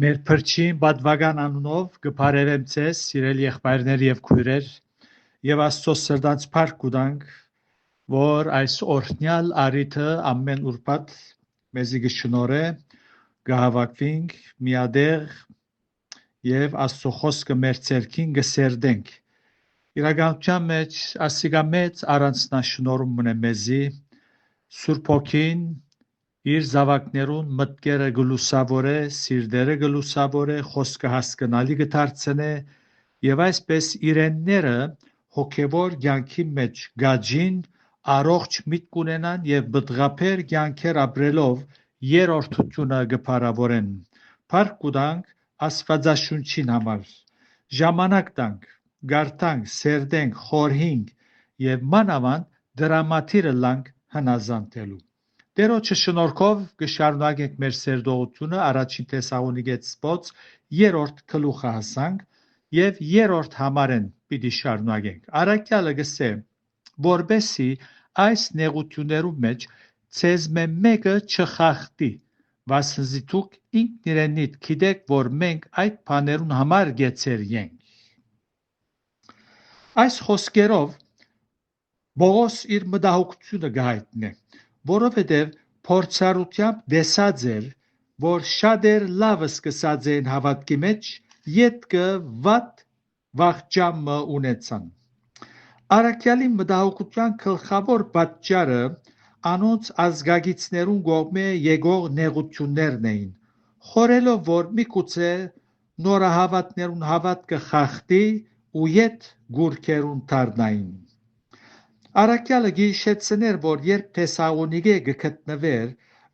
Մեր փրկին բադվական անունով կբարևեմ ձեզ, սիրելի եղբայրներ եւ քույրեր, եւ Աստծո սրտանց փառք կուտանք, որ այս օրհնյալ առիթը ամեն ուրբաթ մեզի կշնորհե, կհավաքվենք միադեղ եւ Աստծո խոսքը մեր ցերքին կսերդենք։ Իրականության մեջ ասիկա մեծ առանձնաշնորհում մնե մեզի Սուրբ Հոգին իր զավակներուն մտքերը գլուսավորե, սիրտերը գլուսավորե, խոսքը հասկանալի կդարձնե եւ այսպես իրենները հոգեվոր կյանքի մեջ գաջին առողջ միտք ունենան եւ բդղափեր կյանքեր ապրելով երրորդությունը կփարավորեն։ Փառք կուտանք Աստվածաշունչին համար։ Ժամանակ տանք, գարտանք, սերդենք, խորհինք եւ մանավանդ դրամատիրը լանք հնազանդելու։ Տերոջը շնորհքով կշարունակենք մեր սերդողությունը առաջին Թեսաղոնիկեցիներից 3-րդ գլուխը հասանք եւ 3-րդ համարեն պիտի շարունակենք։ Առաքյալը գսե, որբեսի այս նեղություններու մեջ ցեզ մեկը չխախտի, վասնզի դուք ինքն իրենիդ գիտեք, որ մենք այդ բաներուն համար գեցեր ենք։ Այս խոսքերով Պողոս իր մտահոգությունը գահիտնե, որովհետև փորձառությամբ դեսած էր, որ շատեր լավը սկսած են հավատքի մեջ, ետքը վատ վաղճամը ունեցան։ Առաքյալի մտահոգության գլխավոր պատճառը անոնց ազգագիցներուն կողմէ եկող նեղություններն էին, խորելով, որ միգուցե նորահավատներուն հավատքը խախտի ու ետ գուրքերուն դառնային։ Առաքյալը գիշեցներ, որ երբ Թեսաղոնիկե գտնվեր,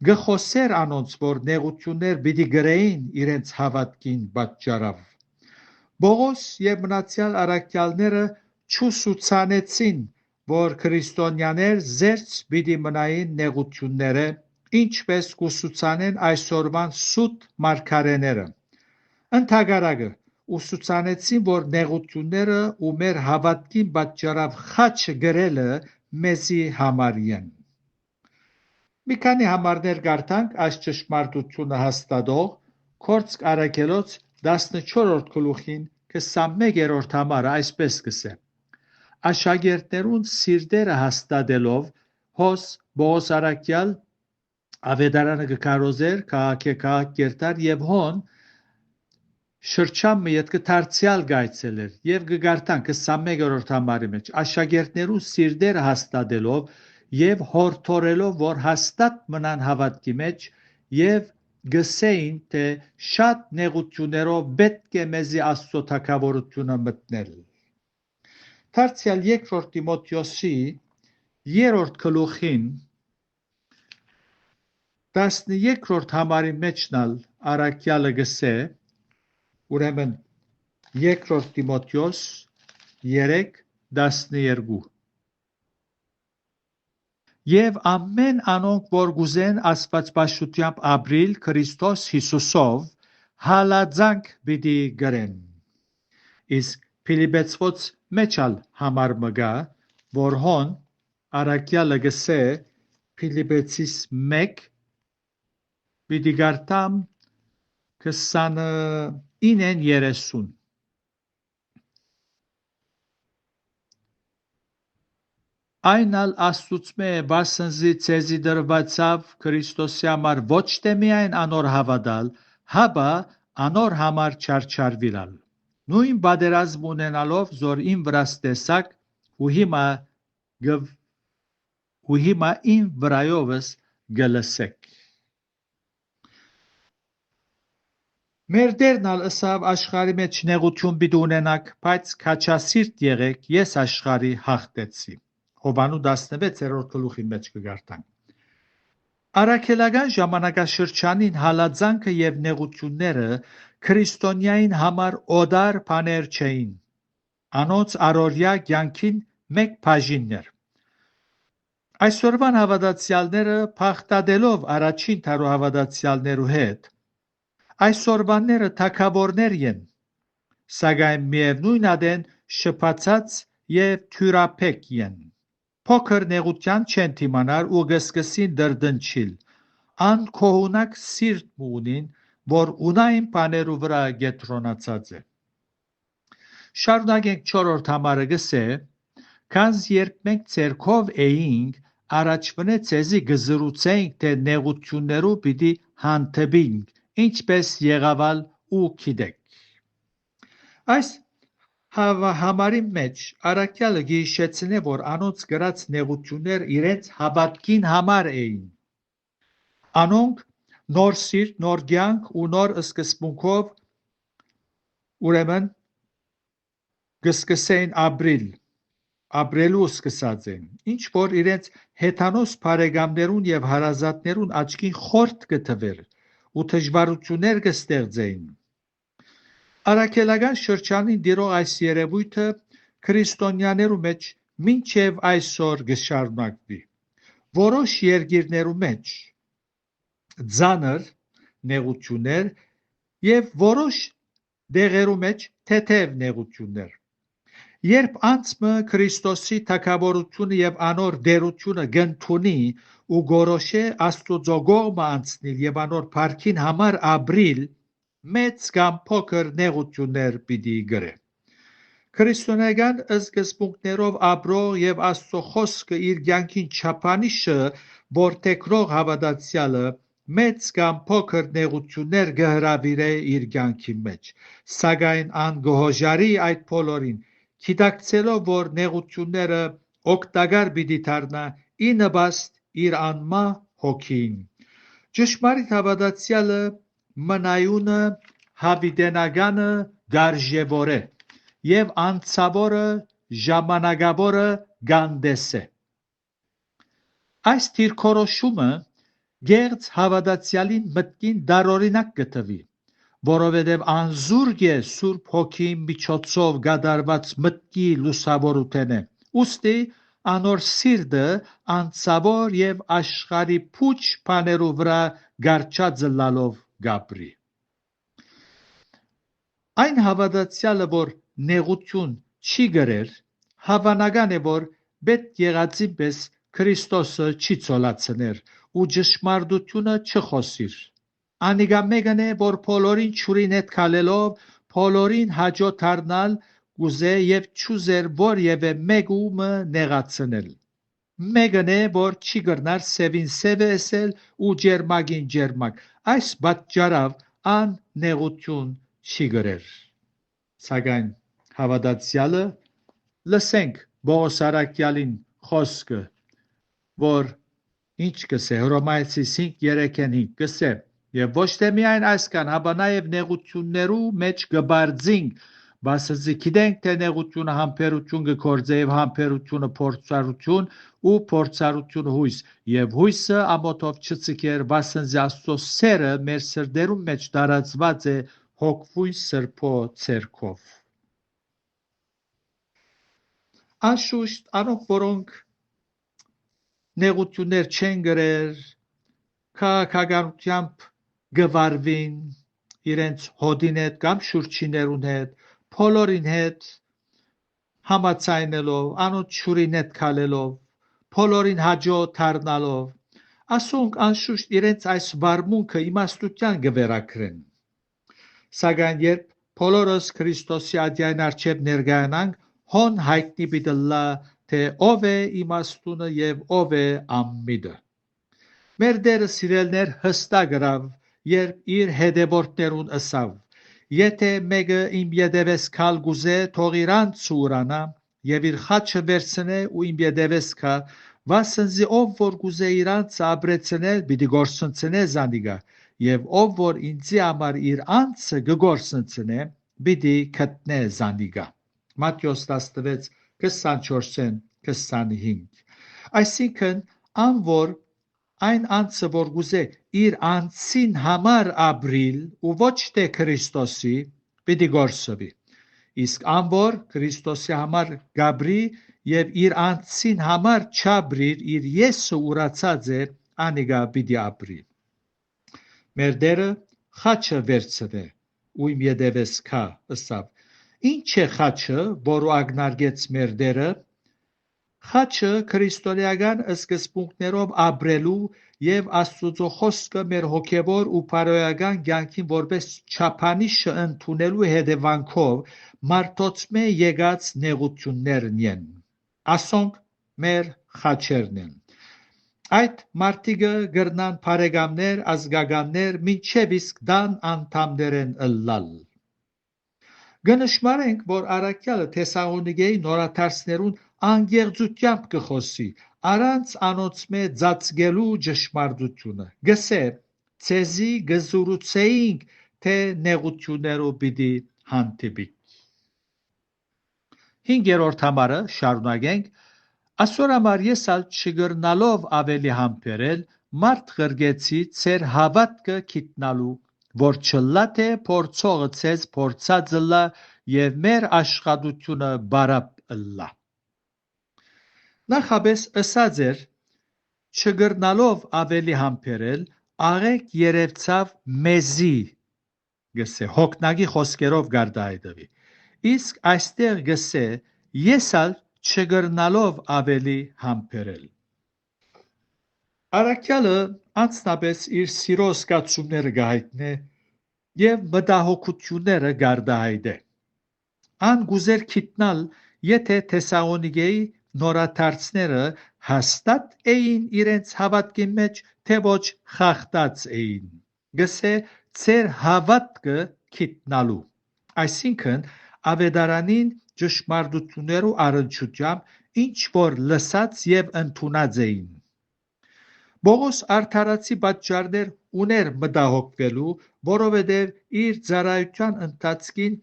գխոսեր անոնց, որ նեղություններ պիտի գրեին իրենց հավատքին պատճառով։ Պողոս եւ մնացյալ առաքյալները չուսուցանեցին, որ քրիստոնյաներ զերծ պիտի մնային նեղությունները, ինչպես կուսուցանեն այսօրվան սուտ մարգարեները։ Ընդհակառակը ուսուցանեցին, որ նեղությունները ու մեր հավատքին պատճառով խաչը գրելը մեզի համարեն։ Մի քանի համարներ կարդանք այս ճշմարտությունը հաստատող Գործք Առաքելոց 14-րդ գլուխին 21-րդ համարը այսպես կսե. Աշակերտներուն սիրտերը հաստատելով հոս Պողոս առաքյալ ավետարանը կքարոզեր քաղաք կերտար եւ հոն շրջամը յետք դարձյալ գայցելեր եւ կգարտան 21-րդ համարի մեջ աշակերտներու սիրտերը հաստատելով եւ հորդորելով որ հաստատ մնան հավատքի մեջ եւ գսեին թե շատ նեղություններով պետք է մեզի Աստծո թագավորությունը մտնել։ Դարձյալ 2 Տիմոթեոսի 3-րդ գլուխին 12-րդ համարի մեջնալ առաքյալը գսե ուրեմն 2 Տիմոթեոս 3:12 Եվ ամեն անոնք, որ գուզեն աստվածպաշտությամբ ապրիլ Քրիստոս Հիսուսով, հալածանք պիտի գրեն։ Իսկ Փիլիպպեցոց մեջալ համար մգա, որ հոն առաքյալը գսե Փիլիպպեցիս 1 պիտի գարտամ 29:30 Այնալ Աստուծմե վասնզի ցեզի դրվածավ Քրիստոսի համար ոչ թե միայն անոր հավատալ, հաբա անոր համար չարչարվիլալ։ Նույն բادرազմ ունենալով զոր իմ վրաս տեսակ ու հիմա իմ վրայովս գլսեք։ Մեր դերնալ ըսավ աշխարի մեջ նեղություն պիտի ունենաք, բայց քաջասիրտ եղեք, ես աշխարի հաղթեցի։ Հովանու 16-րդ գլուխի մեջ կգարտանք։ Առաքելական ժամանակաշրջանին հալածանքը եւ նեղությունները քրիստոնյային համար օդար բաներ չէին։ Անոնց առօրյա կյանքին մեկ բաժիններ։ Այսօրվան հավատացյալները փախտadելով առաջին թարու հավատացյալներու հետ, այսօրվանները թագավորներ են, սակայն միևնույն ադեն շփացած եւ թյուրափեք են։ Փոքր նեղության չեն թիմանար ու գսկսին դրդնչիլ, ան քոհունակ սիրտ մունին, որ ունային բաներու վրա գետրոնացած է։ Շարունակենք 4-րդ համարը գսե, քանզ երբ մենք ցերկով էինք, առաջվնե ցեզի գզրուցեինք, թե նեղություններու պիտի հանդիպինք, ինչպես եղավալ ու գիտեք։ Այս համարի մեջ առաքյալը գիշեցնե, որ անոնց գրած նեղություններ իրենց հավատքին համար էին։ Անոնք նոր սիրտ, նոր կյանք ու նոր սկզբունքով ուրեմն կսկսեին ապրելու սկսած են, ինչ որ իրենց հեթանոս բարեկամներուն եւ հարազատներուն աչքին խորտ կթվեր ու դժվարություններ կստեղծեին։ Առաքելական շրջանին դիրող այս երևույթը քրիստոնյաներու մեջ մինչև այսօր կշարունակվի։ Որոշ երկիրներու մեջ ծանր նեղություններ եւ որոշ դեղերու մեջ թեթև նեղություններ։ Երբ անցմը Քրիստոսի թագավորությունը եւ անոր դերությունը գտնունի ու գորոշե Աստուծո կողմը անցնել եւ անոր փառքին համար ապրիլ, մեծ կամ փոքր նեղություններ պիտի գրե։ Քրիստոնեական սկզբունքներով ապրող եւ Աստծո խոսքը իր կյանքին չափանիշը, որ թեկրող հավատացյալը մեծ կամ փոքր նեղություններ կհրավիրե իր կյանքի մեջ, սակայն ան գոհոժարի այդ բոլորին, գիտակցելով, որ նեղությունները օգտակար պիտի դառնա ի նպաստ իր անմա հոգին։ Ճշմարիտ հավատացյալը մնայունը հավիտենականը դարժևոր է եւ անցավորը ժամանակավորը գանդես է։ Այս դիրքորոշումը գերց հավատացյալին մտքին դարօրինակ կտվի, որովհետև անզուրկ է Սուրբ Հոգի միջոցով գդարված մտքի լուսավորութենը, ուստի անոր սիրտը անցավոր եւ աշխարհի փուչ բաներու վրա գարչածը լալով գաբրի։ Այն հավատացյալը, որ նեղություն չի գրեր, հավանական է, որ պետք եղածի պես Քրիստոսը չի ցոլացներ ու ճշմարտությունը չխոսիր։ Անիկա մեկն է, որ բոլորին ճուրին հետ քալելով, բոլորին հաջո դառնալ կուզե եւ չուզեր որևէ մեկումը նեղացնել։ Մեկն է, որ չի գրնար սևին սև էսել ու ջերմագին ջերմակ։ Այս պատճառով ան նեղություն չի գրեր։ Սակայն հավատացյալը լսենք Պողոս առաքյալին խոսքը, որ ինչ կսե Հռոմայացի 5:3-5 կսե եւ ոչ թե միայն այսքան, հապա նաեւ նեղություններու մեջ կբարձինք, բասզի գիտենք, թե նեղությունը համբերություն կգործե եւ համբերությունը փորձառություն ու փորձառությունը հույս եւ հույսը ամոթով չծկեր, բասզի Աստծո սերը մեր սրտերում մեջ տարածված է հոգվույն սրբո ցերկով։ Անշուշտ անոնք, որոնք նեղություններ չեն գրեր, քաղաքականությամբ գվարվին իրենց հոդին հետ կամ շուրջիներուն հետ, բոլորին հետ համացայնելով, անոնց ճուրին հետ քալելով, բոլորին հաջո դառնալով, ասոնք անշուշտ իրենց այս վարմունքը իմաստության կվերակրեն։ Սակայն երբ բոլորս Քրիստոսի ադյայն առջև ներկայանանք, հոն հայտնի պիտի լա, թե ով է իմաստունը եւ ով է անմիտը։ Մեր Տերը սիրելներ հստակ գրավ, երբ իր հետևորդներուն ըսավ. եթե մեկը իմ ետևես գալ գուզե, թող իր անձը ուրանա եւ իր խաչը վերցնե ու իմ ետևես գա, վասնզի ով որ գուզե իր անձը ապրեցնել, պիտի գործընծնե զանիկա, եւ ով որ ինձի համար իր անձը կգործընծնե, պիտի գտնե զանիկա։ Մատթեոս 16:24-25։ Այսինքն ան որ այն անձը, որ գուզե իր անձին համար ապրիլ ու ոչ թե Քրիստոսի, պիտի գործվի։ Իսկ ան որ Քրիստոսի համար գաբրի եւ իր անձին համար չաբրիր, իր եսը ուրացած է, անիկա պիտի ապրի։ Մեր Տերը խաչը վերցրե ու իմ ետևես գա, ըսավ. Ինչ է խաչը, որը ակնարկեց մեր Տերը, Խաչը քրիստոնեական սկզբունքներով ապրելու եւ Աստծո խոսքը մեր հոգեվոր ու բարոյական կյանքին որպես չափանիշը ընդունելու հետևանքով մարդոցմե եկած նեղություններն են։ Ասոնք մեր խաչերն են։ Այդ մարդիկը գրնան բարեկամներ, ազգականներ, մինչև իսկ դան անդամներ են ըլլալ։ Կնշմարենք, որ առաքյալը Թեսաղոնիկեի նորաթարցներուն անգեղծությամբ կխոսի, առանց անոնցմե ծածկելու ճշմարտությունը։ Գսե, ցեզի գզուրուցեինք, թե նեղություններով պիտի հանդիպի։ 5-րդ համարը շարունակենք։ Այսօր համար ես ալ չգրնալով ավելի համբերել, մարդ ղրգեցի ծեր հավատքը գիտնալու, որ չլա թե փորձողը ցեզ փորձած ըլլա եւ մեր աշխատությունը բարապ ըլլա։ Նախաբես ըսած էր, չգրնալով ավելի համբերել, աղեք երևցավ մեզի, գսե, հոգնագի խոսքերով գարդայդվի։ Իսկ այստեղ գսե, ես ալ չգրնալով ավելի համբերել։ Առաքյալը անցնապես իր սիրո զգացումները գահիտնե եւ մտահոգությունները գարդահայտե։ Ան գուզեր գիտնալ, եթե Թեսաղոնիկեի նորաթարցները հաստատ էին իրենց հավատքի մեջ, թե ոչ խախտած էին։ Գսե ծեր հավատքը գիտնալու, այսինքն ավետարանին ճշմարտություններու առնչությամբ ինչ որ լսած եւ ընդունած էին։ Բողոս արդարացի պատճառներ ուներ մտահոգվելու, որովհետև իր ծառայության ընթացքին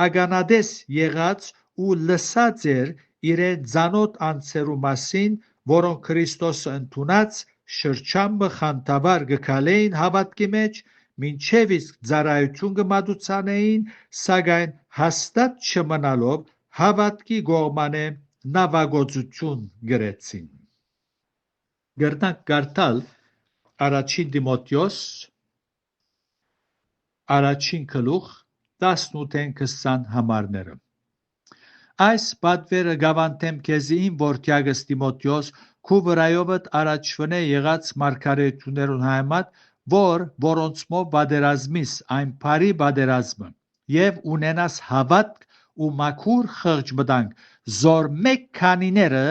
ականատես եղած ու լսած էր իրեն ծանոթ անձերու մասին, որոնք Քրիստոսը ընդունած շրջամը խանդավառ գքալեին հավատքի մեջ, մինչև իսկ ծառայություն կմատուցանեին, սակայն հաստատ չմնալով հավատքի կողմանը նավագործություն գրեցին։ Գրնանք կարդալ առաջին Տիմոթեոս առաջին գլուխ 18-20 համարները։ Այս պատվերը գավանտեմ քեզի իմ որդյագս Տիմոթեոս, քու վրայովդ առաջվնե եղած մարգարեություններուն հայմատ, որոնցմով բادرազմիս այն բարի բادرազմը եւ ունենաս հավատք ու մաքուր խղճ մտանք, զոր մեկ քանիները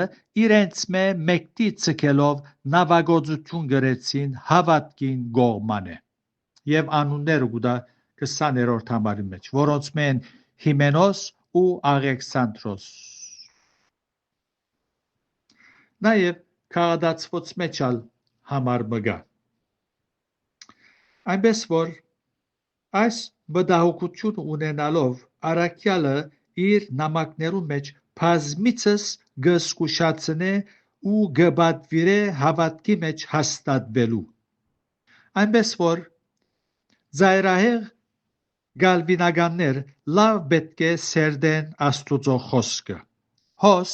իրենց մեկտի ցկելով նավագործություն գրեցին հավատքին կողմանը եւ անունները գուտա 20-րդ համարի մեջ, որոնց մեն Հիմենոս ու Աղեքսանդրոս։ Նաեւ քաղաքացիոց մեջ ալ համար մգա։ Այնպես որ այս մտահոգություն ունենալով առաքյալը իր նամակներու մեջ բազմիցս գսկուշացնե ու գբատվիրե հավատքի մեջ հաստատվելու։ Այնպես որ ծայրահեղ գալվինականներ լավ պետք է սերդեն Աստուծո խոսքը։ Հոս,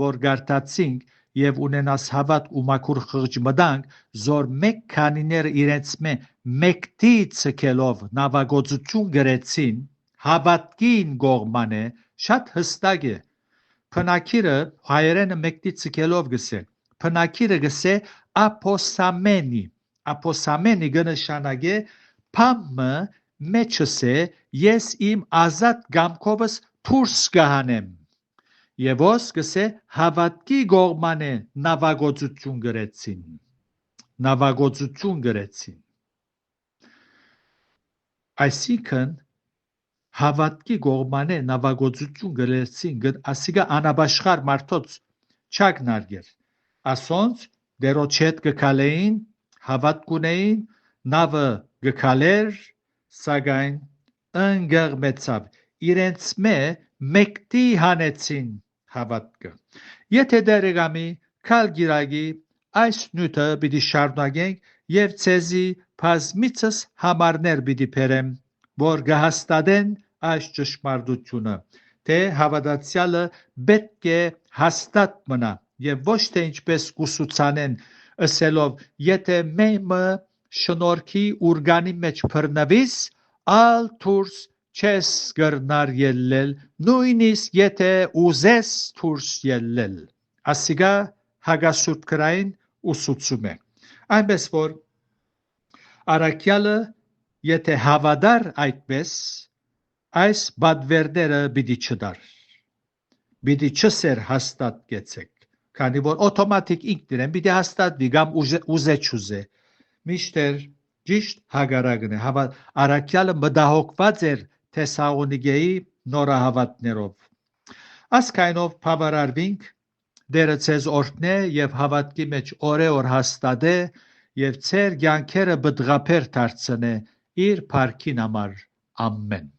որ գարտացինք եւ ունենաս հավատ ու մաքուր խղճ մտանք, զոր մեկ քանիները իրենց մեկտի ցկելով նավագործություն գրեցին, հավատքին կողմանը շատ հստակ է։ Փնակիրը հայերենը մեկտի ցկելով գսե, փնակիրը գսե ապոսամենի, ապոսամենի կնշանակե փամը մեջս է, ես իմ ազատ գամքովս դուրս կհանեմ։ Եվ ոս գսե հավատքի կողմանը նավագործություն գրեցին։ Նավագործություն գրեցին։ Այսինքն հավատքի կողմանը նավագործություն գրեցին, ասիկա անաբաշխար մարդոց չակնարգեր։ Ասոնց դերոջ հետ գքալեին, հավատք ունեին, նավը գքալեր, սակայն ընկղմեցավ, իրենց մեկտի հանեցին հավատքը։ Եթե դերեգամի քալ գիրագի այս նյութը պիտի շարունակենք եւ ցեզի բազմիցս համարներ պիտի բերեմ, որ կհաստատեն այս ճշմարտությունը, թե հավատացյալը պետք է հաստատ մնա եւ ոչ թե ինչպես կուսուցանեն ասելով, եթե մեմը շնորհքի ուրգանի մեջ բռնվիս, ալ դուրս չես կրնար ելնել, նույնիսկ եթե ուզես դուրս ելնել։ ասիգա հագասուրբ կրային ուսուցում է այնպես որ արաքյալը եթե հավատար այդպես այս բադվերները պիտի չդար պիտի չսեր հաստատ գեցեք քանի որ օտոմատիկ ինքն իրեն պիտի հաստատվի կամ ուզե չուզե միշտեր ճիշտ հագարակն է արաքյալը մտահոգված էր Թեսաղոնիկեի նորահավատներով ասկայնով բավարարվինք Դերը ցեզ օրհնե եւ հավատքի մեջ օրեօր հաստատե եւ ցեր կյանքերը բդղափեր դարձնե իր փառքին համար ամեն